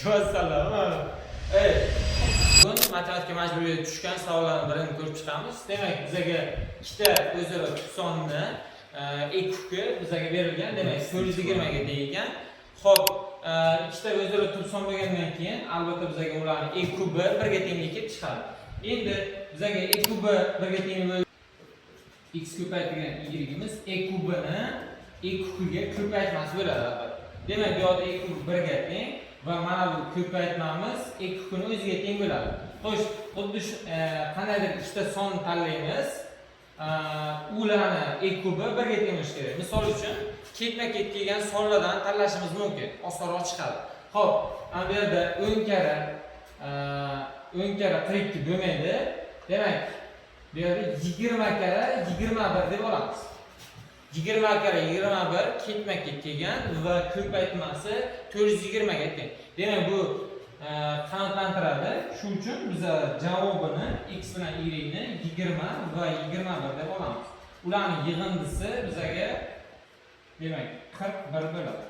Vassalam. Bugun matematika majburiyatiga tushgan savollarning birini ko'rib chiqamiz. Demak, bizga ikkita o'zaro sonni ekkuki bizga berilgan. Demak, 420 ga deyilgan. Xo'p, ikkita o'zaro son bo'lgandan keyin albatta bizga ularning ek kubi 1 ga tenglikka chiqadi. Endi bizga ek kubi 1 ga teng bo'lib x ko'paytirgan y'imiz ek kubini ek kubiga ko'paytmasi bo'ladi. Demak, bu yerda ek kubi 1 ga teng va mana bu ko'paytmamiz ek kubini o'ziga teng bo'ladi. Xo'sh, xuddi qandaydir ikkita son tanlaymiz. Ularni ek kubi 1 ga teng bo'lishi kerak. Misol uchun, ketma-ket kelgan sonlardan tanlashimiz mumkin. Osonroq chiqadi. Xo'p, bu yerda 10 kara 42 bo'lmaydi. Demak, bu yerda 20 kara 21 deb olamiz. 20 kara 21 ketma-ket kelgan va ko'paytmasi 420 ga teng. Demak, bu qanoatlantiradi. Shuning uchun biz javobini x bilan y ni 20 va 21 deb olamiz. Ularning yig'indisi bizga demak 41 bo'ladi.